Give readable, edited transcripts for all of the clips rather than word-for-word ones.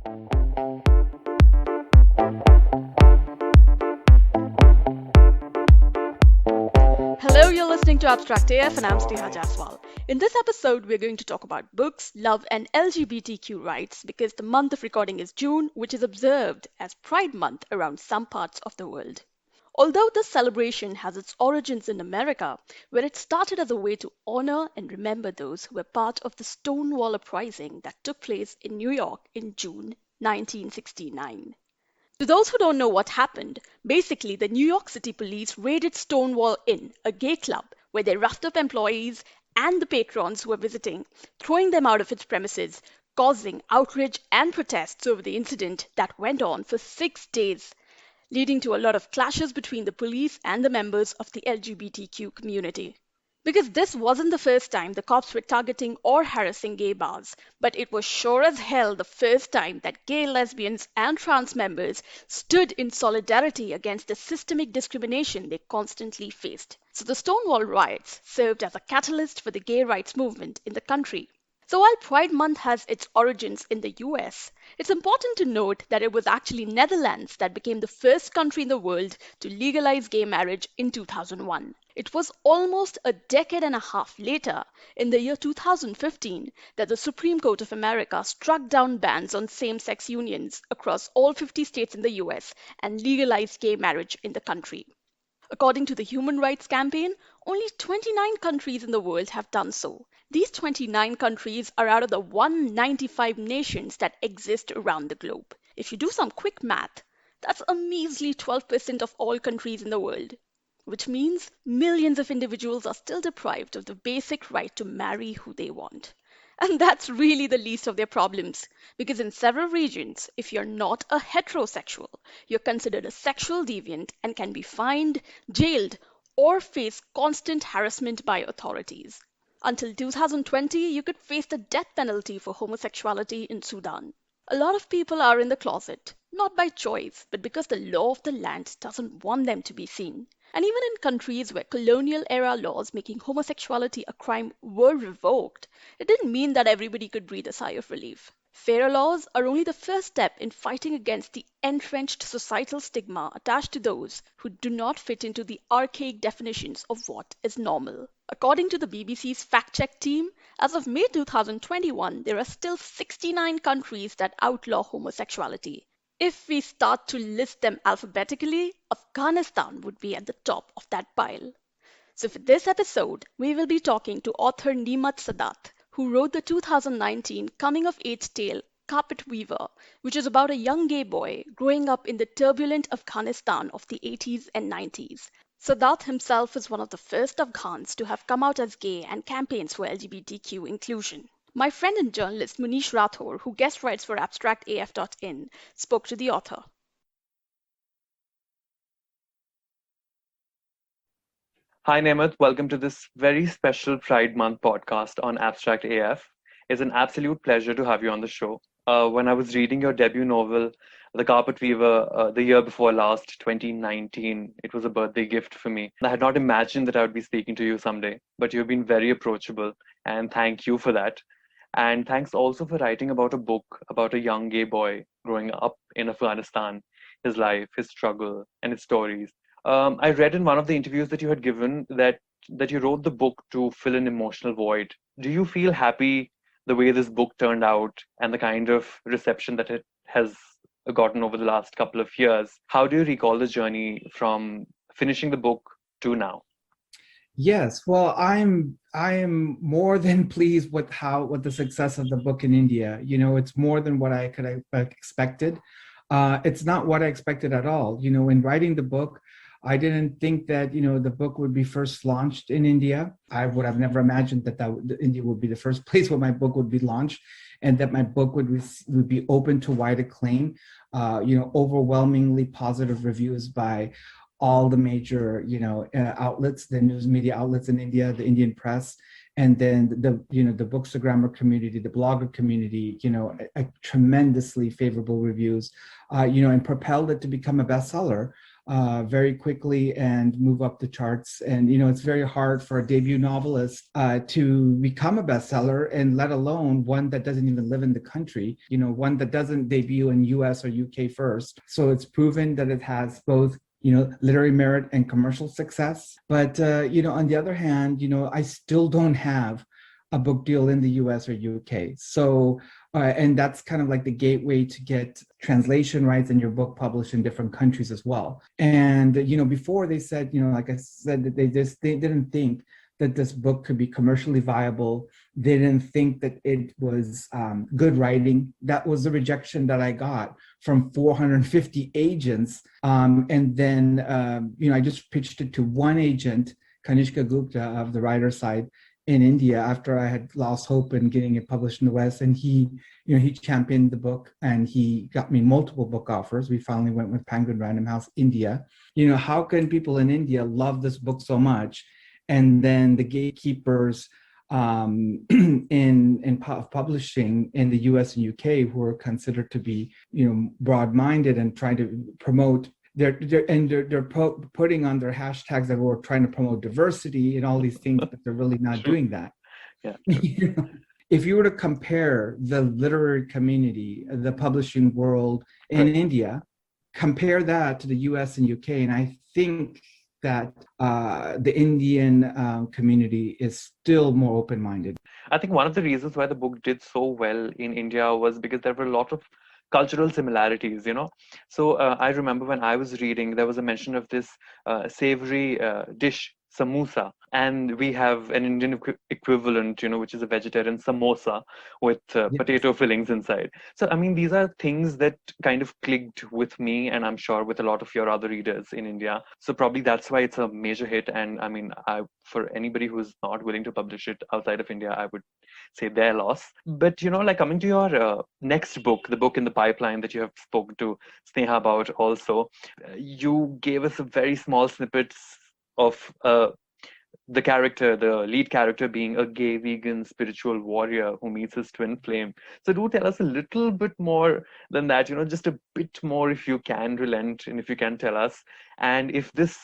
Hello, you're listening to Abstract AF and I'm Sneha Jaswal. In this episode, we're going to talk about books, love, and LGBTQ rights because the month of recording is June, which is observed as Pride Month around some parts of the world. Although this celebration has its origins in America, where it started as a way to honor and remember those who were part of the Stonewall Uprising that took place in New York in June 1969. To those who don't know what happened, basically the New York City police raided Stonewall Inn, a gay club, where they roughed up employees and the patrons who were visiting, throwing them out of its premises, causing outrage and protests over the incident that went on for 6 days, leading to a lot of clashes between the police and the members of the LGBTQ community. Because this wasn't the first time the cops were targeting or harassing gay bars, but it was sure as hell the first time that gay, lesbians, and trans members stood in solidarity against the systemic discrimination they constantly faced. So the Stonewall riots served as a catalyst for the gay rights movement in the country. So while Pride Month has its origins in the US, it's important to note that it was actually Netherlands that became the first country in the world to legalize gay marriage in 2001. It was almost a decade and a half later, in the year 2015, that the Supreme Court of America struck down bans on same-sex unions across all 50 states in the US and legalized gay marriage in the country. According to the Human Rights Campaign, only 29 countries in the world have done so. These 29 countries are out of the 195 nations that exist around the globe. If you do some quick math, that's a measly 12% of all countries in the world, which means millions of individuals are still deprived of the basic right to marry who they want. And that's really the least of their problems, because in several regions, if you're not a heterosexual, you're considered a sexual deviant and can be fined, jailed, or face constant harassment by authorities. Until 2020, you could face the death penalty for homosexuality in Sudan. A lot of people are in the closet, not by choice, but because the law of the land doesn't want them to be seen. And even in countries where colonial era laws making homosexuality a crime were revoked, it didn't mean that everybody could breathe a sigh of relief. Fairer laws are only the first step in fighting against the entrenched societal stigma attached to those who do not fit into the archaic definitions of what is normal. According to the BBC's fact check team, as of May 2021, there are still 69 countries that outlaw homosexuality. If we start to list them alphabetically, Afghanistan would be at the top of that pile. So, for this episode, we will be talking to author Nemat Sadat, who wrote the 2019 coming of age tale Carpet Weaver, which is about a young gay boy growing up in the turbulent Afghanistan of the 80s and 90s. Sadat himself is one of the first Afghans to have come out as gay and campaigns for LGBTQ inclusion. My friend and journalist Munish Rathore, who guest writes for AbstractAF.in, spoke to the author. Hi, Nemat. Welcome to this very special Pride Month podcast on Abstract AF. It's an absolute pleasure to have you on the show. When I was reading your debut novel, The Carpet Weaver, the year before last, 2019, it was a birthday gift for me. I had not imagined that I would be speaking to you someday, but you've been very approachable, and thank you for that. And thanks also for writing about a book about a young gay boy growing up in Afghanistan, his life, his struggle, and his stories. I read in one of the interviews that you had given that you wrote the book to fill an emotional void. Do you feel happy the way this book turned out and the kind of reception that it has gotten over the last couple of years? How do you recall the journey from finishing the book to now? Yes, well, I am more than pleased with the success of the book in India. It's more than what I could have expected. It's not what I expected at all. In writing the book, I didn't think that the book would be first launched in India. I would have never imagined that India would be the first place where my book would be launched, and that my book would be open to wide acclaim. Overwhelmingly positive reviews by all the major outlets, the news media outlets in India, the Indian press, and then the bookstagrammer community, the blogger community, a tremendously favorable reviews, and propelled it to become a bestseller. very quickly and move up the charts. And, it's very hard for a debut novelist to become a bestseller, and let alone one that doesn't even live in the country, one that doesn't debut in US or UK first. So it's proven that it has both literary merit and commercial success. But, on the other hand, I still don't have a book deal in the US or UK. So, and that's kind of like the gateway to get translation rights and your book published in different countries as well. And, before they said, like I said, that they didn't think that this book could be commercially viable. They didn't think that it was good writing. That was the rejection that I got from 450 agents. And then, I just pitched it to one agent, Kanishka Gupta of the writer side in India, after I had lost hope in getting it published in the West. And he championed the book, and he got me multiple book offers. We finally went with Penguin Random House India. How can people in India love this book so much? And then the gatekeepers in publishing in the US and UK, who are considered to be, broad-minded and trying to promote they're putting on their hashtags that we're trying to promote diversity and all these things, but they're really not doing that. Yeah. If you were to compare the literary community, the publishing world in India, compare that to the US and UK, and I think that the Indian community is still more open-minded. I think one of the reasons why the book did so well in India was because there were a lot of cultural similarities, So I remember when I was reading, there was a mention of this savory dish, samosa, and we have an Indian equivalent, which is a vegetarian samosa with potato fillings inside. So, I mean, these are things that kind of clicked with me, and I'm sure with a lot of your other readers in India. So probably that's why it's a major hit. And I mean, for anybody who's not willing to publish it outside of India, I would say their loss. But, like coming to your next book, the book in the pipeline that you have spoken to Sneha about also, you gave us a very small snippets of the lead character being a gay vegan spiritual warrior who meets his twin flame. So do tell us a little bit more than that, just a bit more if you can relent and if you can tell us. And if this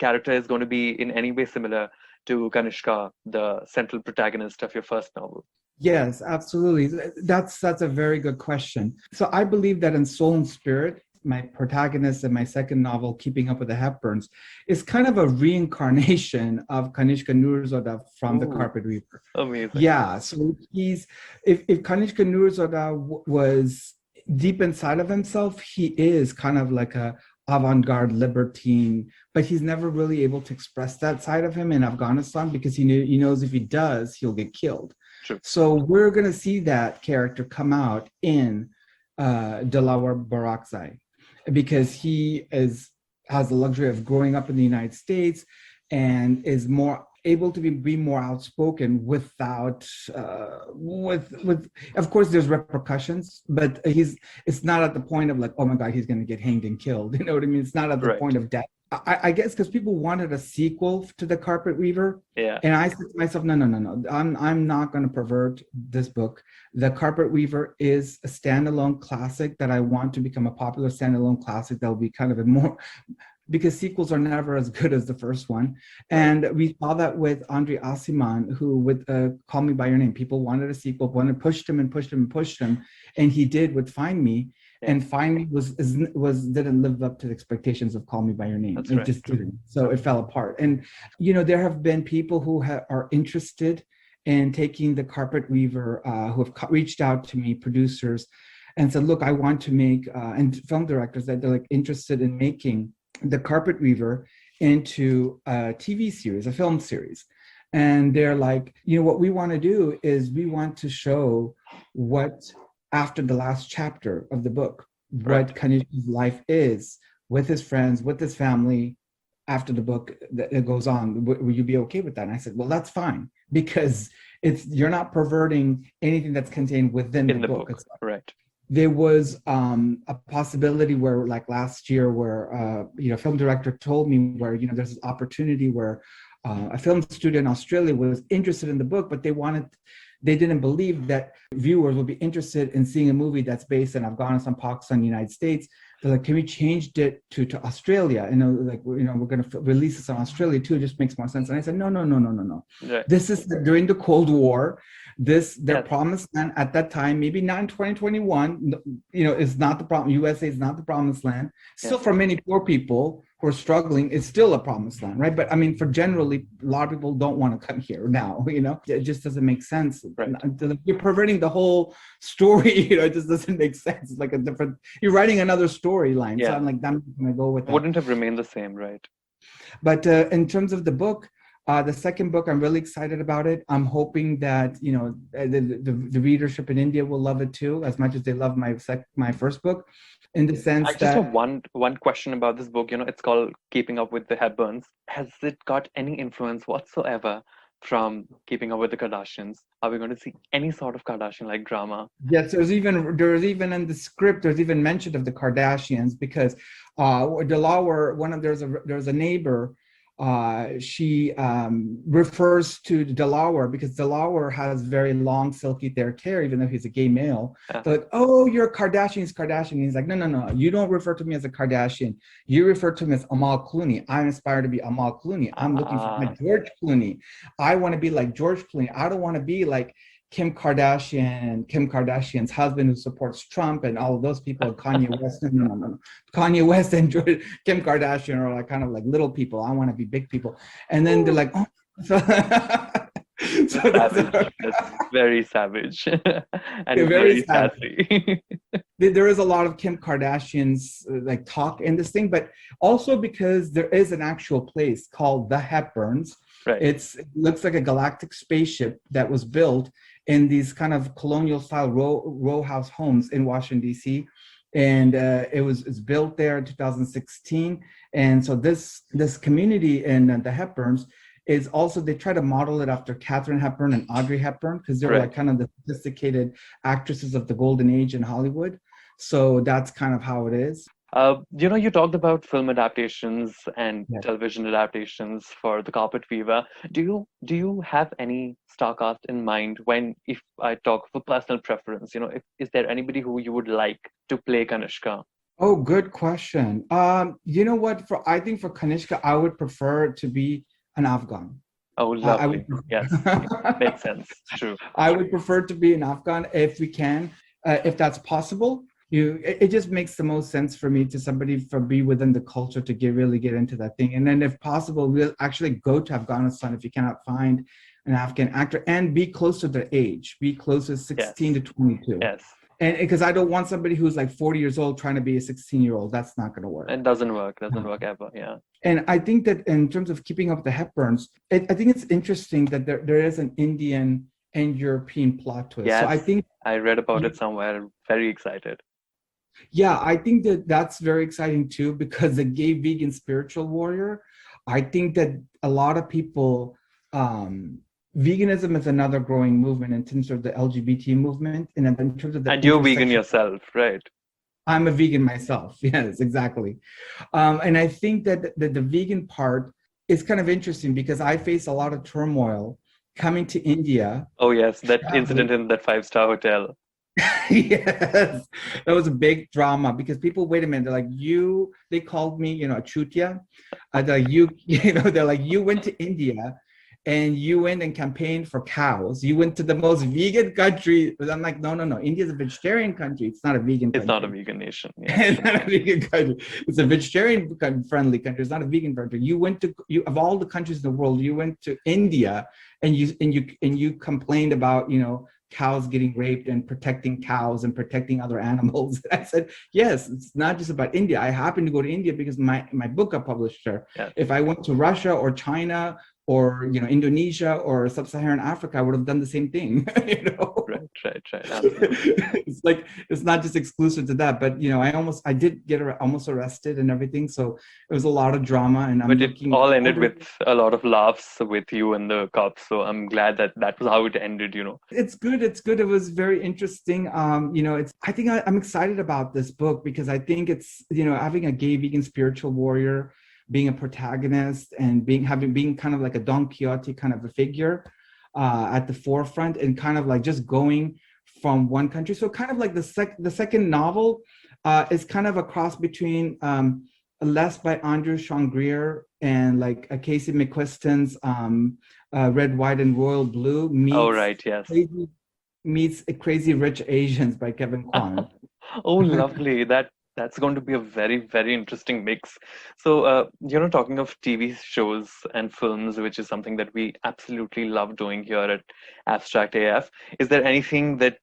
character is going to be in any way similar to Kanishka, the central protagonist of your first novel. Yes, absolutely. That's a very good question. So I believe that in Soul and Spirit, my protagonist in my second novel, Keeping Up with the Hepburns, is kind of a reincarnation of Kanishka Nurzada from The Carpet Weaver. Amazing. Yeah, so if Kanishka Nurzada was deep inside of himself, he is kind of like a avant-garde libertine, but he's never really able to express that side of him in Afghanistan because he knows if he does, he'll get killed. True. So we're going to see that character come out in Dilawar Barakzai, because he has the luxury of growing up in the United States and is more able to be more outspoken without with of course there's repercussions, but it's not at the point of like, oh my God, he's going to get hanged and killed. You know what I mean? It's not at the point of death. I guess because people wanted a sequel to The Carpet Weaver. Yeah. And I said to myself, no. I'm not going to pervert this book. The Carpet Weaver is a standalone classic that I want to become a popular standalone classic that will be kind of a more, because sequels are never as good as the first one. And we saw that with Andre Asiman, who with Call Me By Your Name, people wanted a sequel, pushed him, and he did with Find Me. And Find Me didn't live up to the expectations of Call Me By Your Name. That's it right. just didn't. So it fell apart. And, there have been people who are interested in taking The Carpet Weaver, who have reached out to me, producers, and said, look, I want to make, and film directors that they're like interested in making The Carpet Weaver into a TV series, a film series. And they're like, what we want to do is we want to show what, after the last chapter of the book, what Kanishka's life is with his friends, with his family, after the book that goes on. Will you be okay with that? And I said, well, that's fine, because you're not perverting anything that's contained within the book. Right. There was a possibility where, like last year, where a film director told me where there's an opportunity where a film studio in Australia was interested in the book, but they wanted they didn't believe that viewers would be interested in seeing a movie that's based in Afghanistan, Pakistan, United States. They're like, can we change it to Australia? Like, we're going to release this on Australia too. It just makes more sense. And I said, no, no, no, no, no, no. Right. This is during the Cold War. Their Yes. promised land at that time, maybe not in 2021, is not the problem. USA is not the promised land. Still, Yes. for many poor people who are struggling, it's still a promised land, right? But I mean, for generally, a lot of people don't want to come here now. It just doesn't make sense. Right. You're perverting the whole story. It just doesn't make sense. It's like a different. You're writing another storyline. Yeah. So I'm like, I'm going to go with that. Wouldn't have remained the same, right? But in terms of the book, the second book, I'm really excited about it. I'm hoping that the readership in India will love it too, as much as they love my first book, in the sense I just that have one question about this book. It's called Keeping Up with the Hepburns. Has it got any influence whatsoever from Keeping Up with the Kardashians? Are we going to see any sort of Kardashian-like drama? yes, there's even in the script, there's even mention of the Kardashians, because Delaware, there's a neighbor. She refers to Delaware because Delaware has very long, silky thick hair, even though he's a gay male. Yeah. They're like, oh, you're Kardashian's Kardashian. He's like, no, no, no. You don't refer to me as a Kardashian. You refer to me as Amal Clooney. I'm inspired to be Amal Clooney. I'm looking for my George Clooney. I want to be like George Clooney. I don't want to be like Kim Kardashian's husband, who supports Trump, and all of those people, Kanye West. No. Kanye West and Kim Kardashian are like kind of like little people. I want to be big people. And then they're like, oh. So That's very savage and very sassy. There is a lot of Kim Kardashian's like talk in this thing, but also because there is an actual place called the Hepburns. Right. It looks like a galactic spaceship that was built in these kind of colonial style row house homes in Washington, D.C. And it's built there in 2016. And so this community in the Hepburns is also, they try to model it after Katharine Hepburn and Audrey Hepburn, because they're like kind of the sophisticated actresses of the golden age in Hollywood. So that's kind of how it is. You talked about film adaptations and television adaptations for The Carpet Fever. Do you have any star cast in mind if I talk for personal preference? Is there anybody who you would like to play Kanishka? Oh, good question. You know what? I think for Kanishka, I would prefer to be an Afghan. Oh, lovely. Yes, makes sense. True. I would prefer to be an Afghan if we can, if that's possible. It just makes the most sense for me to be within the culture to really get into that thing. And then if possible, we'll actually go to Afghanistan if you cannot find an Afghan actor, and be close to their age, be close to 16 to 22. Yes. And because I don't want somebody who's like 40 years old trying to be a 16-year-old. That's not going to work. It doesn't work ever. Yeah. And I think that in terms of Keeping Up with the Hepburns, I think it's interesting that there is an Indian and European plot twist. Yes, So I read about it somewhere. I'm very excited. Yeah, I think that's very exciting too, because the gay vegan spiritual warrior, I think that a lot of people, veganism is another growing movement in terms of the LGBT movement, and in terms of the. And you're vegan yourself, right? I'm a vegan myself. Yes, exactly. And I think that the vegan part is kind of interesting, because I face a lot of turmoil coming to India. Oh yes, that incident in that 5-star hotel. Yes, that was a big drama, because people, wait a minute, they're like, they called me, a chutia. They're like, they're like, you went to India and you went and campaigned for cows. You went to the most vegan country. But I'm like, no. India's a vegetarian country. It's not a vegan country. It's not a vegan nation. Yeah. It's not a vegan country. It's a vegetarian friendly country. It's not a vegan country. Of all the countries in the world, you went to India and you complained about, cows getting raped and protecting cows and protecting other animals. I said, yes, it's not just about India. I happened to go to India because my book got published there. Yeah. If I went to Russia or China or Indonesia or sub-Saharan Africa, I would have done the same thing. Right. It's like, it's not just exclusive to that, but I did get almost arrested and everything. So it was a lot of drama, and but it all ended with a lot of laughs with you and the cops. So I'm glad that was how it ended. It's good. It was very interesting. I think I'm excited about this book, because I think it's having a gay vegan spiritual warrior, being a protagonist, and being kind of like a Don Quixote kind of a figure. at the forefront and kind of like just going from one country. So kind of like the second novel is kind of a cross between Less by Andrew Sean Greer and like a Casey McQuiston's Red, White, and Royal Blue Oh, right, yes. meets Crazy Rich Asians by Kevin Kwan. Oh, lovely. That's going to be a very, very interesting mix. So, talking of TV shows and films, which is something that we absolutely love doing here at Abstract AF, is there anything that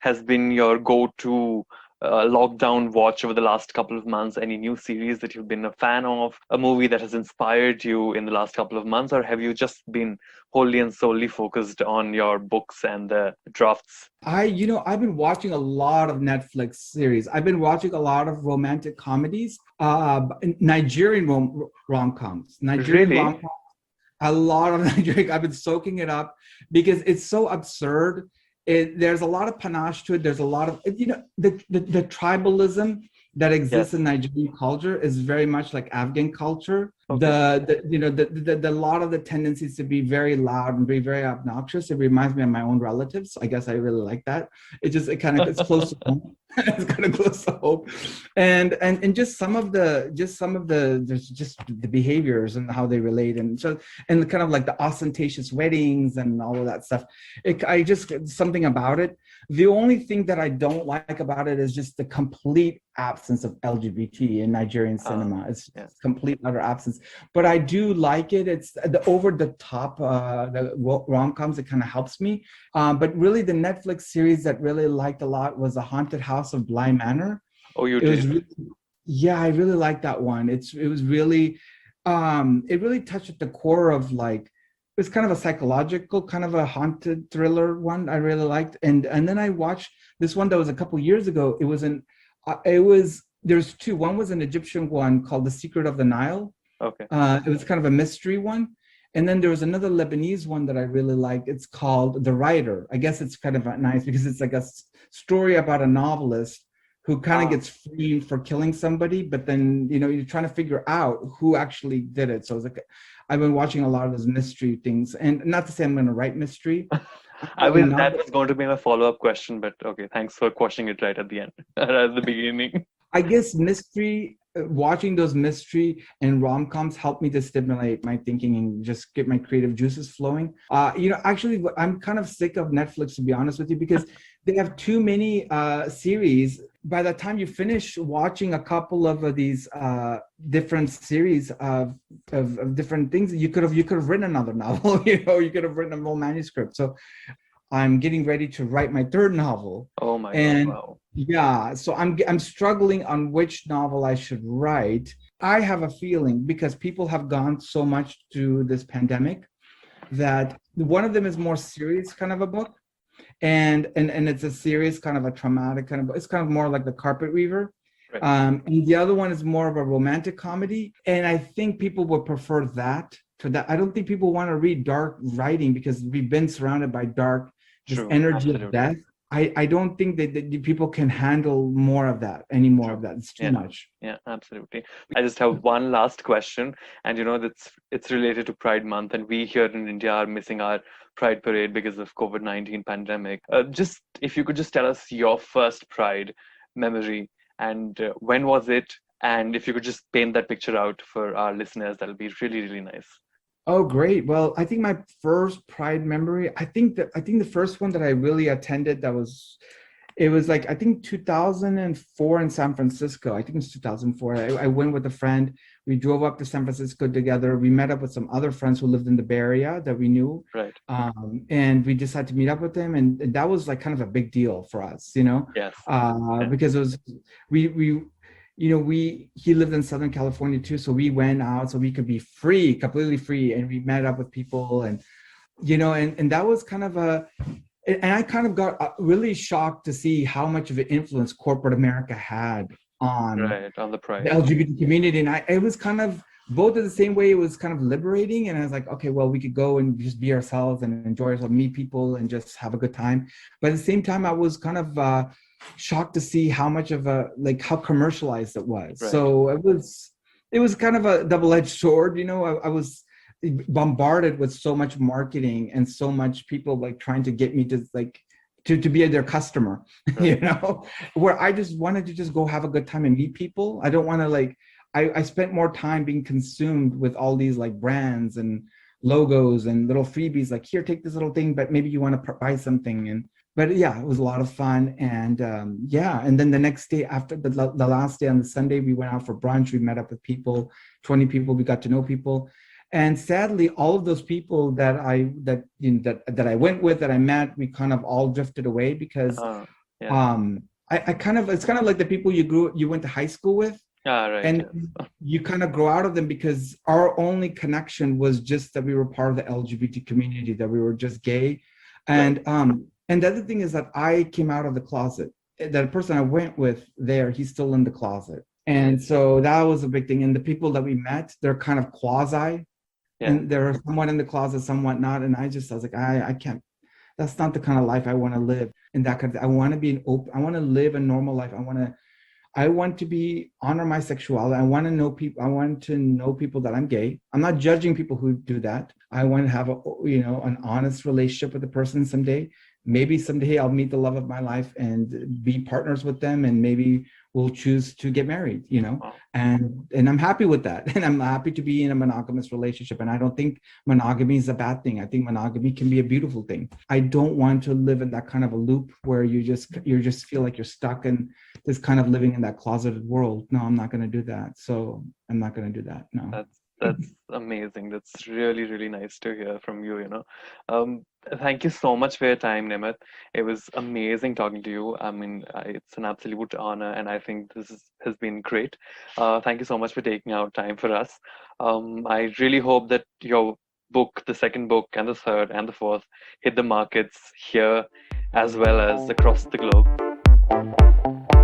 has been your go-to lockdown watch over the last couple of months? Any new series that you've been a fan of? A movie that has inspired you in the last couple of months? Or have you just been wholly and solely focused on your books and the drafts? I've been watching a lot of Netflix series. I've been watching a lot of romantic comedies, Nigerian rom-coms, Nigerian Really? rom-coms. A lot of Nigerian. I've been soaking it up because it's so absurd. There's a lot of panache to it. There's a lot of the tribalism that exists Yes. in Nigerian culture is very much like Afghan culture. Okay. The lot of the tendencies to be very loud and be very obnoxious. It reminds me of my own relatives. I guess I really like that. It's close to home. It's kind of close to home, and just some of the there's just the behaviors and how they relate, and so and kind of like the ostentatious weddings and all of that stuff. I just something about it. The only thing that I don't like about it is just the complete absence of LGBT in Nigerian cinema. It's Yes. complete utter absence. But I do like it. It's the over the top the rom-coms. It kind of helps me. But really, the Netflix series that really liked a lot was The Haunted House of Bly Manor. Oh, you It was did? really, yeah, I really liked that one. It was really it really touched at the core of like it's kind of a psychological kind of a haunted thriller one I really liked. And then I watched this one that was a couple years ago. It was there's two. One was an Egyptian one called The Secret of the Nile. Okay. It was kind of a mystery one. And then there was another Lebanese one that I really liked. It's called The Writer. I guess it's kind of nice because it's like a story about a novelist who kind of Ah, gets framed for killing somebody, but then you're trying to figure out who actually did it. So it's like I've been watching a lot of those mystery things, and not to say I'm going to write mystery. that was going to be my follow-up question, but okay, thanks for quashing it right at the end, at the beginning. I guess mystery, watching those mystery and rom-coms help me to stimulate my thinking and just get my creative juices flowing. Actually, I'm kind of sick of Netflix, to be honest with you, because they have too many series. By the time you finish watching a couple of these different series of different things, you could have written another novel. You could have written a whole manuscript. So I'm getting ready to write my third novel. Oh my God, And wow. yeah, so I'm struggling on which novel I should write. I have a feeling because people have gone so much through this pandemic that one of them is more serious kind of a book. And it's a serious kind of a traumatic kind of it's kind of more like The Carpet Weaver. Right. And the other one is more of a romantic comedy. And I think people would prefer that to that. I don't think people want to read dark writing because we've been surrounded by dark, this True, energy of absolutely. death. I don't think that the people can handle more of that, any more True. of that. It's too Yeah, much. yeah, absolutely. I just have one last question, and that's it's related to Pride Month, and we here in India are missing our Pride Parade because of COVID-19 pandemic. Just if you could just tell us your first Pride memory and when was it, and if you could just paint that picture out for our listeners, that'll be really, really nice. Oh, great. Well, I think my first Pride memory, I think the first one that I really attended it was like I think 2004 in San Francisco. I think it's 2004. I went with a friend. We drove up to San Francisco together. We met up with some other friends who lived in the Bay Area that we knew, Right. and we just had to meet up with them. And that was like kind of a big deal for us, Yes. Yeah. because it was we he lived in Southern California too, so we went out so we could be free, completely free, and we met up with people, and and that was kind of and I kind of got really shocked to see how much of an influence corporate America had on Right. On the the Pride. LGBT community. And it was kind of both at the same way. It was kind of liberating. And I was like, okay, well, we could go and just be ourselves and enjoy ourselves, meet people and just have a good time. But at the same time, I was kind of shocked to see how much of how commercialized it was. Right. So it was kind of a double-edged sword. I was bombarded with so much marketing and so much people like trying to get me to like to be their customer, you Right. know, where I just wanted to just go have a good time and meet people. I don't want to like, I spent more time being consumed with all these like brands and logos and little freebies, like here, take this little thing, but maybe you want to buy something. And but yeah, it was a lot of fun. And yeah, and then the next day after the last day on the Sunday, we went out for brunch. We met up with people, 20 people. We got to know people. And sadly, all of those people that I went with, that I met, we kind of all drifted away because Uh, yeah. um I kind of, it's kind of like the people you went to high school with, Ah, right. and Yes. you kind of grow out of them because our only connection was just that we were part of the LGBT community, that we were just gay. Right. And the other thing is that I came out of the closet. That person I went with there, he's still in the closet. And so that was a big thing. And the people that we met, they're kind of quasi, Yeah. and they're somewhat in the closet, somewhat not. And I was like, I can't, that's not the kind of life I want to live. And that kind of, I want to be an open, I want to live a normal life. I want to be honor my sexuality. I want to know people. I want to know people that I'm gay. I'm not judging people who do that. I want to have a, you know, an honest relationship with the person someday. Maybe someday I'll meet the love of my life and be partners with them, and maybe we'll choose to get married, you know. Wow. And I'm happy with that. And I'm happy to be in a monogamous relationship. And I don't think monogamy is a bad thing. I think monogamy can be a beautiful thing. I don't want to live in that kind of a loop where you just feel like you're stuck in this kind of living in that closeted world. No, I'm not going to do that. So I'm not going to do that. No. That's amazing. That's really, really nice to hear from you, you know. Thank you so much for your time, Nimit. It was amazing talking to you. I mean, it's an absolute honor, and I think has been great. Thank you so much for taking out time for us. I really hope that your book, the second book, and the third, and the fourth, hit the markets here as well as across the globe.